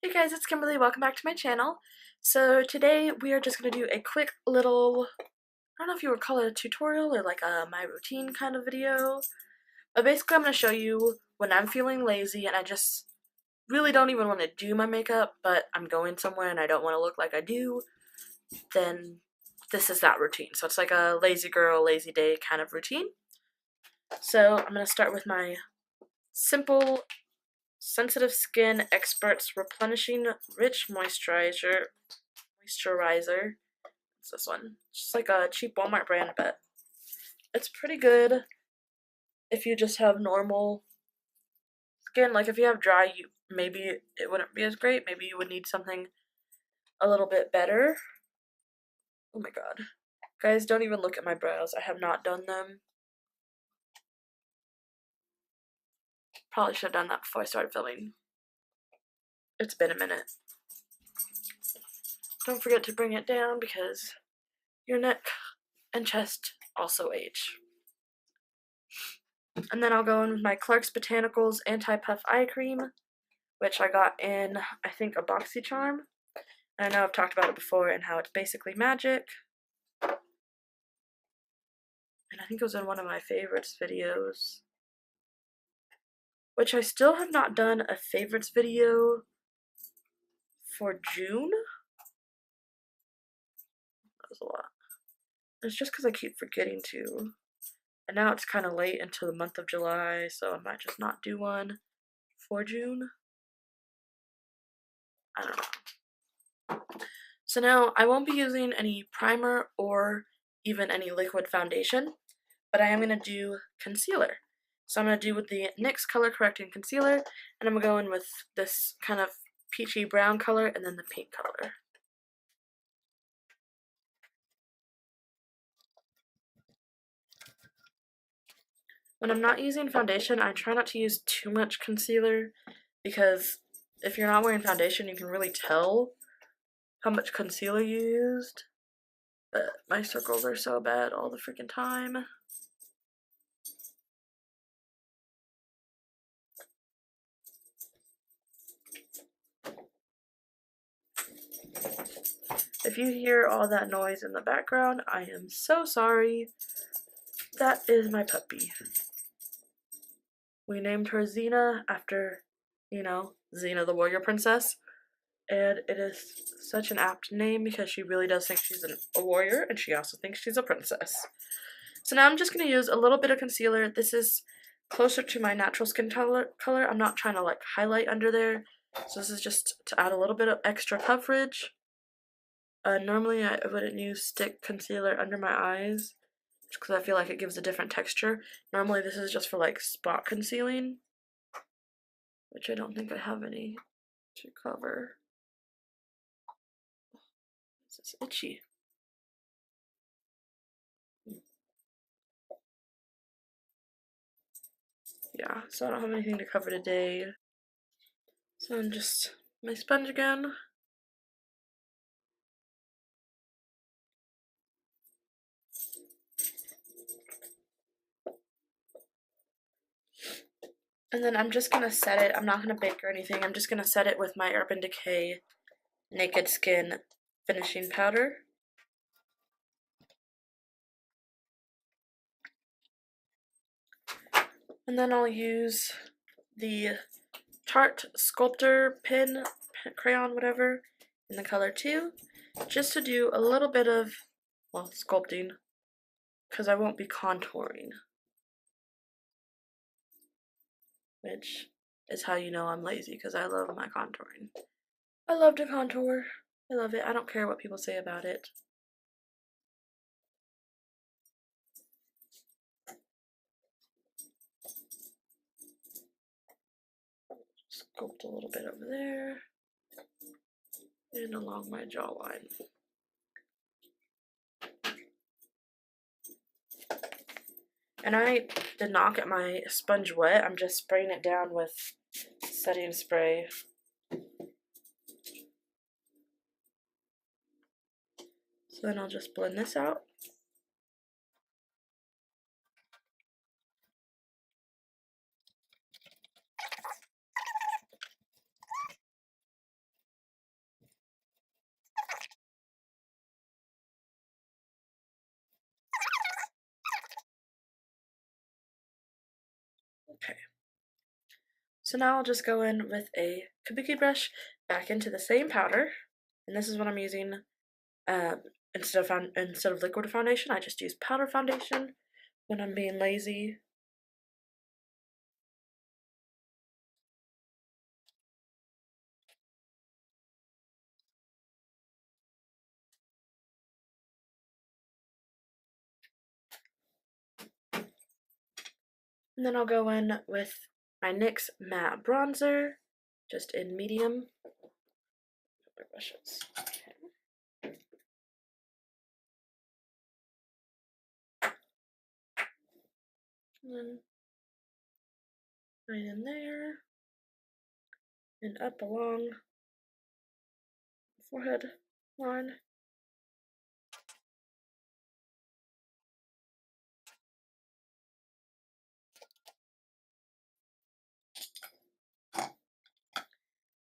Hey guys, it's Kimberly. Welcome back to my channel. So today we are just going to do a quick little, I don't know if you would call it a tutorial or like a my routine kind of video. But basically I'm going to show you when I'm feeling lazy and I just really don't even want to do my makeup, but I'm going somewhere and I don't want to look like I do, then this is that routine. So it's like a lazy girl, lazy day kind of routine. So I'm going to start with my simple Sensitive Skin Experts Replenishing Rich Moisturizer. It's this one. It's just like a cheap Walmart brand, but it's pretty good if you just have normal skin. Like if you have dry, maybe it wouldn't be as great. Maybe you would need something a little bit better. Oh my god. Guys, don't even look at my brows. I have not done them. Probably should have done that before I started filming. It's been a minute. Don't forget to bring it down because your neck and chest also age. And then I'll go in with my Clarks Botanicals Anti-Puff Eye Cream, which I got in, I think, a Boxycharm. And I know I've talked about it before and how it's basically magic. And I think it was in one of my favorites videos. Which I still have not done a favorites video for June. That was a lot. It's just because I keep forgetting to. And now it's kind of late into the month of July, so I might just not do one for June. I don't know. So now I won't be using any primer or even any liquid foundation, but I am going to do concealer. So I'm going to do with the NYX Color Correcting Concealer, and I'm going to go in with this kind of peachy brown color and then the pink color. When I'm not using foundation, I try not to use too much concealer because if you're not wearing foundation, you can really tell how much concealer you used. But my circles are so bad all the freaking time. If you hear all that noise in the background, I am so sorry. That is my puppy. We named her Xena after, you know, Xena the warrior princess. And it is such an apt name because she really does think she's a warrior and she also thinks she's a princess. So now I'm just going to use a little bit of concealer. This is closer to my natural skin color. I'm not trying to like highlight under there. So this is just to add a little bit of extra coverage. Normally I wouldn't use stick concealer under my eyes just because I feel like it gives a different texture. Normally this is just for like spot concealing, which I don't think I have any to cover. This is itchy. Yeah, so I don't have anything to cover today. So I'm just my sponge again. And then I'm just gonna set it. I'm not gonna bake or anything. I'm just gonna set it with my Urban Decay Naked Skin finishing powder. And then I'll use the Tarte Sculptor pen, crayon, whatever, in the color 2, just to do a little bit of, well, sculpting, because I won't be contouring, which is how you know I'm lazy, because I love my contouring. I love to contour. I love it. I don't care what people say about it. Sculpt a little bit over there and along my jawline. And I did not get my sponge wet. I'm just spraying it down with setting spray. So then I'll just blend this out. Okay. So now I'll just go in with a kabuki brush back into the same powder, and this is what I'm using. Instead of liquid foundation, I just use powder foundation when I'm being lazy. And then I'll go in with my NYX Matte Bronzer, just in medium. My brushes. Okay. And then right in there, and up along the forehead line.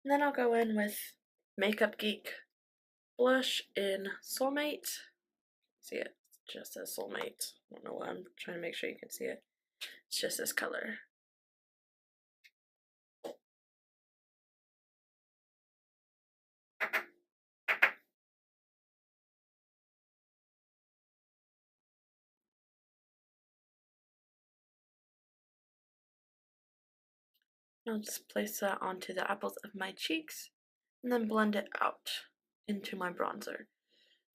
And then I'll go in with Makeup Geek blush in Soulmate. See it? It just says Soulmate. I don't know why, I'm trying to make sure you can see it. It's just this color. I'll just place that onto the apples of my cheeks and then blend it out into my bronzer.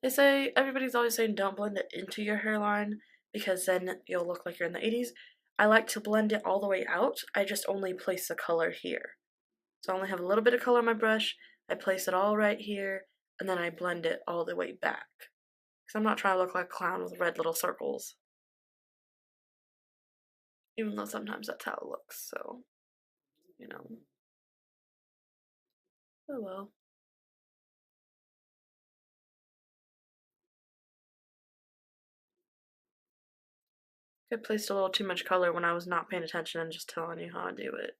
They say, everybody's always saying don't blend it into your hairline because then you'll look like you're in the 80s. I like to blend it all the way out. I just only place the color here. So I only have a little bit of color on my brush. I place it all right here and then I blend it all the way back. Because I'm not trying to look like a clown with red little circles. Even though sometimes that's how it looks, so, you know. Oh well. I placed a little too much color when I was not paying attention and just telling you how to do it.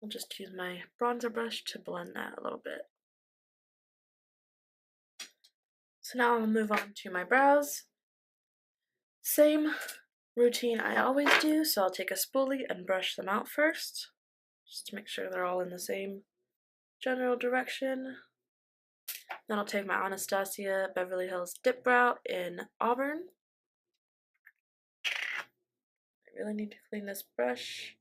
I'll just use my bronzer brush to blend that a little bit. So now I'll move on to my brows. Same routine I always do, so I'll take a spoolie and brush them out first, just to make sure they're all in the same general direction. Then I'll take my Anastasia Beverly Hills Dipbrow in Auburn. I really need to clean this brush.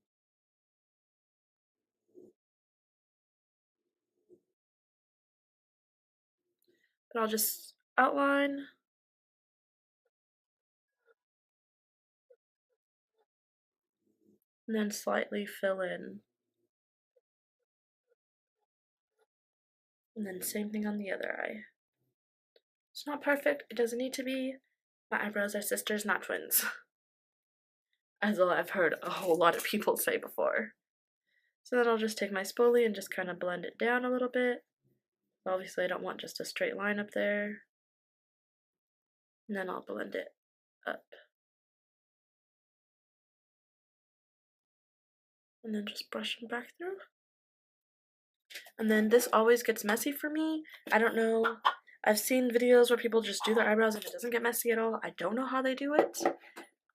But I'll just outline. And then slightly fill in. And then same thing on the other eye. It's not perfect, it doesn't need to be. My eyebrows are sisters, not twins. As I've heard a whole lot of people say before. So then I'll just take my spoolie and just kind of blend it down a little bit. Obviously I don't want just a straight line up there. And then I'll blend it up. And then just brush them back through. And then this always gets messy for me. I don't know. I've seen videos where people just do their eyebrows and it doesn't get messy at all. I don't know how they do it.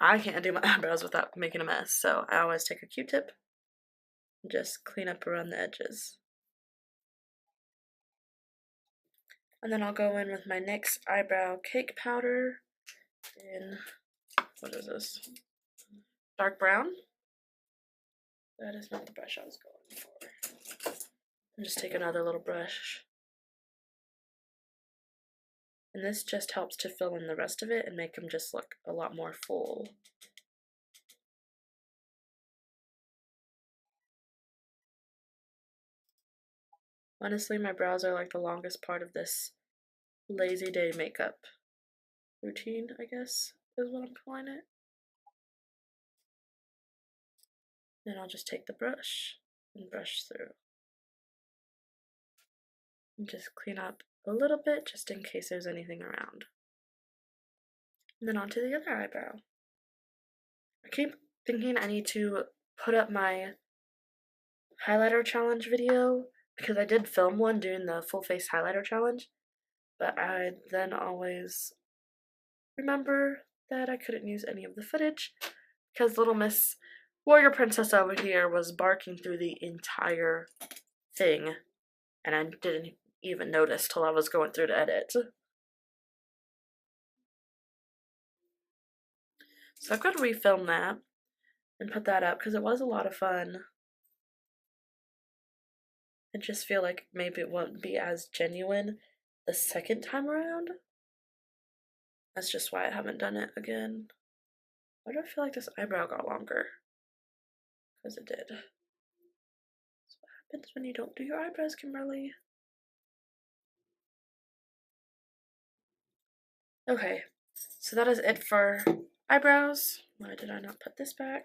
I can't do my eyebrows without making a mess, so I always take a Q-tip and just clean up around the edges. And then I'll go in with my NYX Eyebrow Cake Powder in, what is this? Dark brown. That is not the brush I was going for. And just take another little brush. And this just helps to fill in the rest of it and make them just look a lot more full. Honestly, my brows are like the longest part of this lazy day makeup routine, I guess, is what I'm calling it. Then I'll just take the brush and brush through. And just clean up a little bit just in case there's anything around. And then onto the other eyebrow. I keep thinking I need to put up my highlighter challenge video because I did film one doing the full face highlighter challenge, but I then always remember that I couldn't use any of the footage because little Miss Warrior Princess over here was barking through the entire thing, and I didn't even notice till I was going through to edit. So I've got to refilm that and put that up because it was a lot of fun. I just feel like maybe it won't be as genuine the second time around. That's just why I haven't done it again. Why do I feel like this eyebrow got longer? Because it did. That's what happens when you don't do your eyebrows, Kimberly. Okay, so that is it for eyebrows. Why did I not put this back?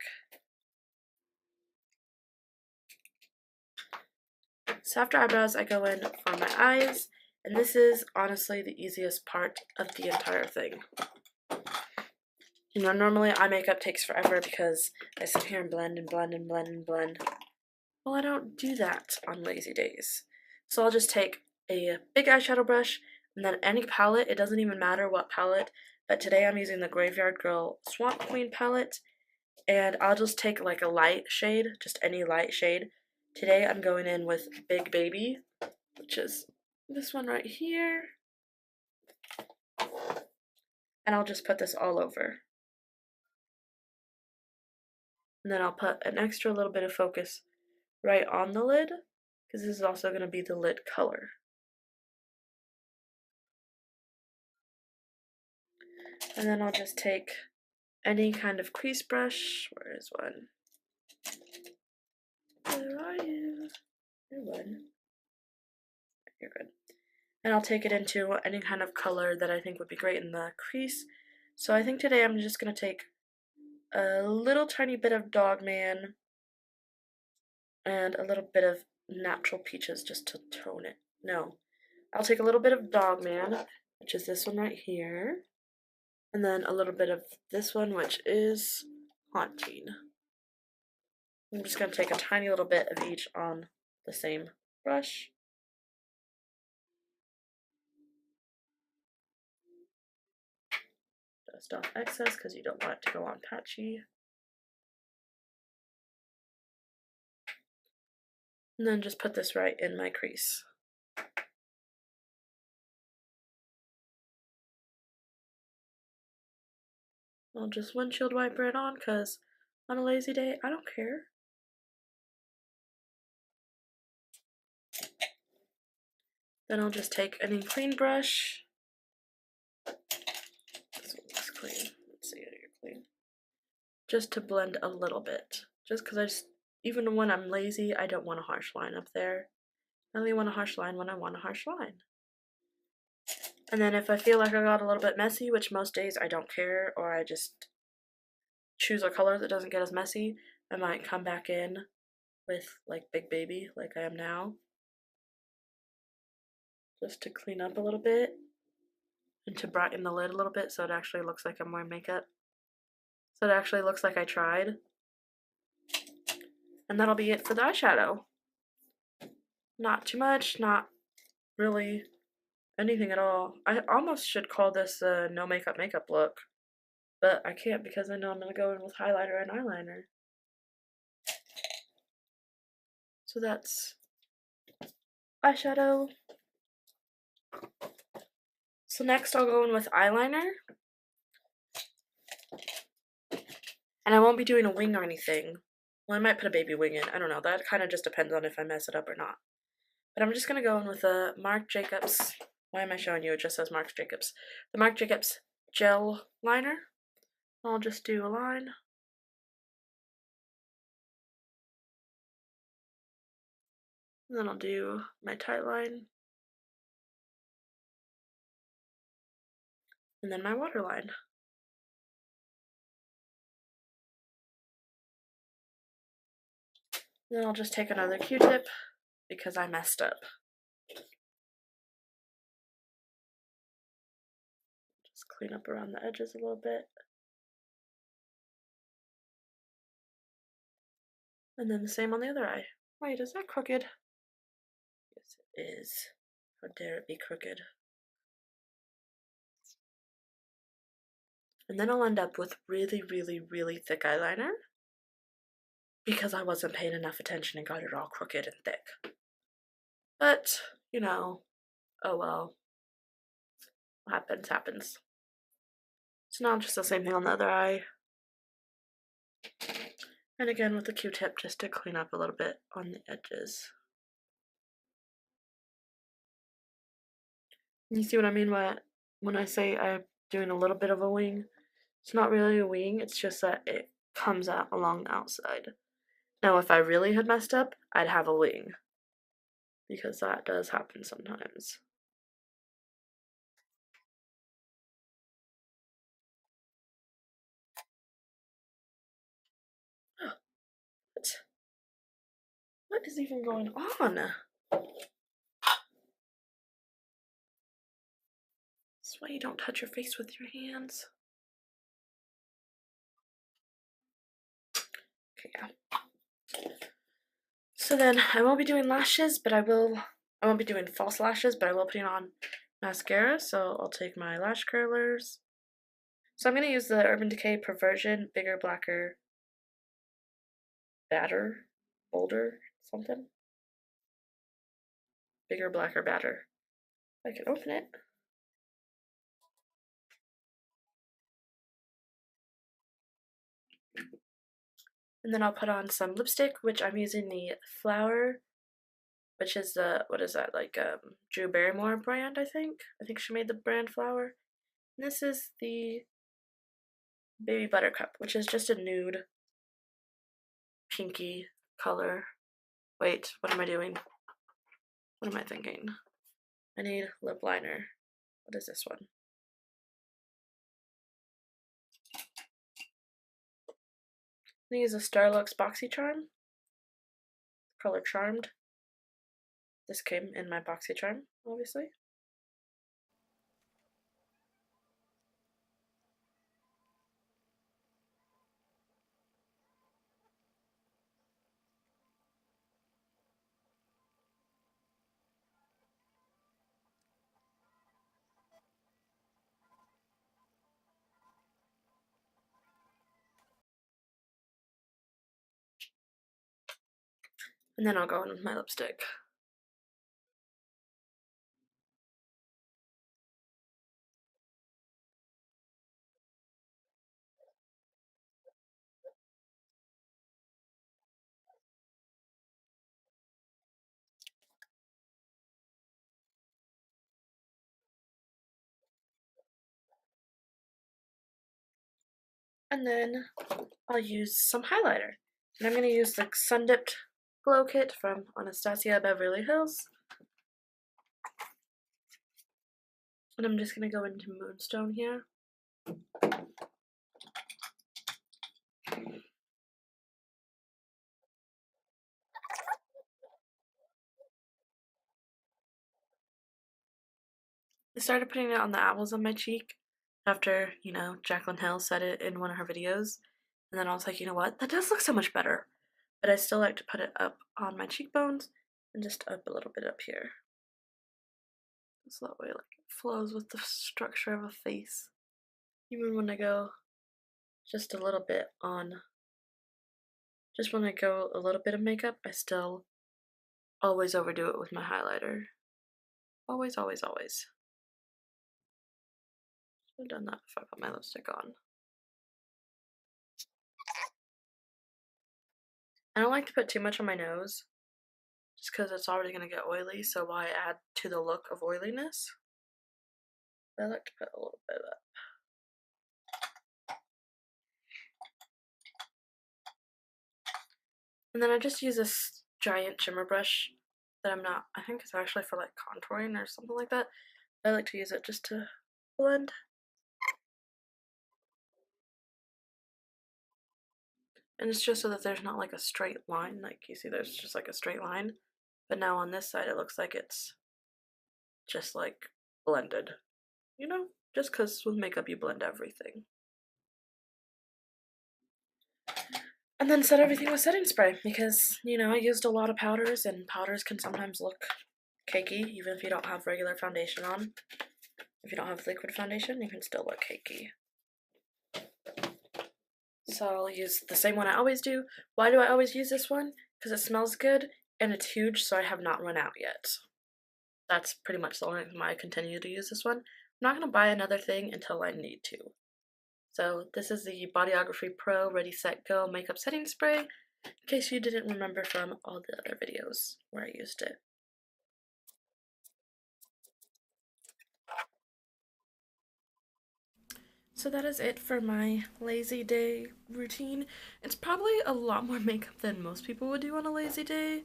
So after eyebrows, I go in for my eyes, and this is honestly the easiest part of the entire thing. You know, normally eye makeup takes forever because I sit here and blend and blend and blend and blend. Well, I don't do that on lazy days. So I'll just take a big eyeshadow brush, and then any palette, it doesn't even matter what palette, but today I'm using the Graveyard Girl Swamp Queen palette, and I'll just take like a light shade, just any light shade. Today I'm going in with Big Baby, which is this one right here, and I'll just put this all over. And then I'll put an extra little bit of focus right on the lid, because this is also going to be the lid color. And then I'll just take any kind of crease brush. Where is one? Where are you? You're one. You're good. And I'll take it into any kind of color that I think would be great in the crease. So I think today I'm just going to take a little tiny bit of Dogman and a little bit of Natural Peaches just to tone it. No. I'll take a little bit of Dogman, which is this one right here. And then a little bit of this one, which is Haunting. I'm just going to take a tiny little bit of each on the same brush. Dust off excess because you don't want it to go on patchy. And then just put this right in my crease. I'll just windshield wiper it on because on a lazy day, I don't care. Then I'll just take any clean brush. This one looks clean. Let's see if you're clean. Just to blend a little bit. Just because even when I'm lazy, I don't want a harsh line up there. I only want a harsh line when I want a harsh line. And then if I feel like I got a little bit messy, which most days I don't care, or I just choose a color that doesn't get as messy, I might come back in with like Big Baby, like I am now. Just to clean up a little bit and to brighten the lid a little bit so it actually looks like I'm wearing makeup. So it actually looks like I tried. And that'll be it for the eyeshadow. Not too much, not really anything at all. I almost should call this a no makeup look, but I can't because I know I'm going to go in with highlighter and eyeliner. So that's eyeshadow. So next I'll go in with eyeliner. And I won't be doing a wing or anything. Well, I might put a baby wing in. I don't know. That kind of just depends on if I mess it up or not. But I'm just going to go in with a Marc Jacobs. Why am I showing you? It just says Marc Jacobs. The Marc Jacobs gel liner. I'll just do a line. And then I'll do my tight line. And then my waterline. Then I'll just take another Q-tip because I messed up. Just clean up around the edges a little bit. And then the same on the other eye. Wait, is that crooked? Yes, it is. How dare it be crooked? And then I'll end up with really, really, really thick eyeliner because I wasn't paying enough attention and got it all crooked and thick. But, you know, oh well. What happens, happens. So now just the same thing on the other eye. And again with the Q-tip just to clean up a little bit on the edges. You see what I mean when I say I'm doing a little bit of a wing? It's not really a wing, it's just that it comes out along the outside. Now if I really had messed up, I'd have a wing. Because that does happen sometimes. What is even going on? That's why you don't touch your face with your hands. Okay, yeah. So then I won't be doing lashes, but I won't be doing false lashes, but I will put on mascara. So I'll take my lash curlers. So I'm going to use the Urban Decay Perversion Bigger, Blacker, Badder, Bolder, something. Bigger, Blacker, Badder. I can open it. And then I'll put on some lipstick, which I'm using the Flower, which is the, what is that, like Drew Barrymore brand, I think. I think she made the brand Flower. And this is the Baby Buttercup, which is just a nude, pinky color. Wait, what am I doing? What am I thinking? I need lip liner. What is this one? I'm going to use a Starlooks Boxycharm. Color Charmed. This came in my Boxycharm, obviously. And then I'll go in with my lipstick. And then I'll use some highlighter. And I'm going to use the Sundipped Glow Kit from Anastasia Beverly Hills. And I'm just going to go into Moonstone here. I started putting it on the apples of my cheek after, you know, Jaclyn Hill said it in one of her videos. And then I was like, you know what? That does look so much better. But I still like to put it up on my cheekbones and just up a little bit up here. So that way like it flows with the structure of a face. Even when I go just a little bit on, just when I go a little bit of makeup, I still always overdo it with my highlighter. Always, always, always. I've done that before I put my lipstick on. I don't like to put too much on my nose, just because it's already going to get oily, so why add to the look of oiliness? But I like to put a little bit of that. And then I just use this giant shimmer brush that I think it's actually for like contouring or something like that. I like to use it just to blend. And it's just so that there's not like a straight line, like you see there's just like a straight line. But now on this side it looks like it's just like blended. You know, just because with makeup you blend everything. And then set everything with setting spray because, you know, I used a lot of powders and powders can sometimes look cakey even if you don't have regular foundation on. If you don't have liquid foundation, you can still look cakey. So I'll use the same one I always do. Why do I always use this one? Because it smells good and it's huge, so I have not run out yet. That's pretty much the only reason why I continue to use this one. I'm not going to buy another thing until I need to. So this is the Bodyography Pro Ready Set Go Makeup Setting Spray, in case you didn't remember from all the other videos where I used it. So that is it for my lazy day routine. It's probably a lot more makeup than most people would do on a lazy day,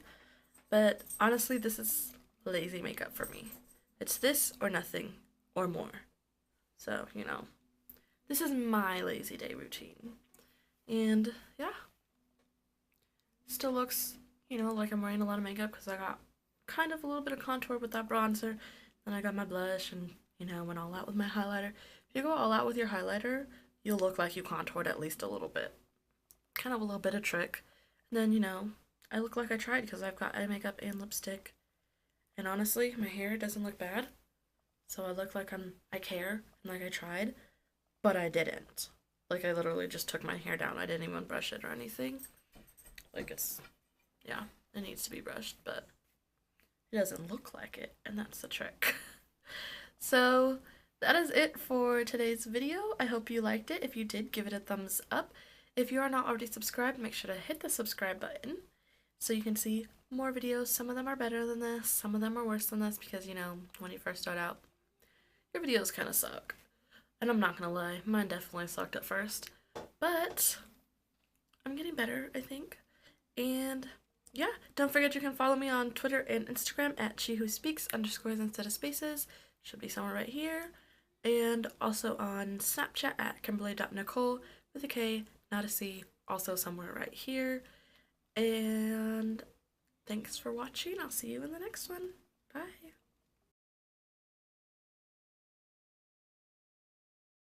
but honestly this is lazy makeup for me. It's this or nothing or more. So, you know, this is my lazy day routine. And yeah, still looks, you know, like I'm wearing a lot of makeup because I got kind of a little bit of contour with that bronzer. Then I got my blush and, you know, went all out with my highlighter. If you go all out with your highlighter, you'll look like you contoured at least a little bit. Kind of a little bit of trick. And then, you know, I look like I tried because I've got eye makeup and lipstick. And honestly, my hair doesn't look bad. So I look like I care and like I tried, but I didn't. Like I literally just took my hair down. I didn't even brush it or anything. Like it's, yeah, it needs to be brushed, but it doesn't look like it, and that's the trick. So that is it for today's video. I hope you liked it. If you did, give it a thumbs up. If you are not already subscribed, make sure to hit the subscribe button so you can see more videos. Some of them are better than this, some of them are worse than this because, you know, when you first start out, your videos kind of suck. And I'm not gonna lie, mine definitely sucked at first, but I'm getting better, I think. And yeah, don't forget you can follow me on Twitter and Instagram at SheWhoSpeaks _ instead of spaces. Should be somewhere right here. And also on Snapchat at Kimberly.Nicole with a K, not a C, also somewhere right here. And thanks for watching. I'll see you in the next one.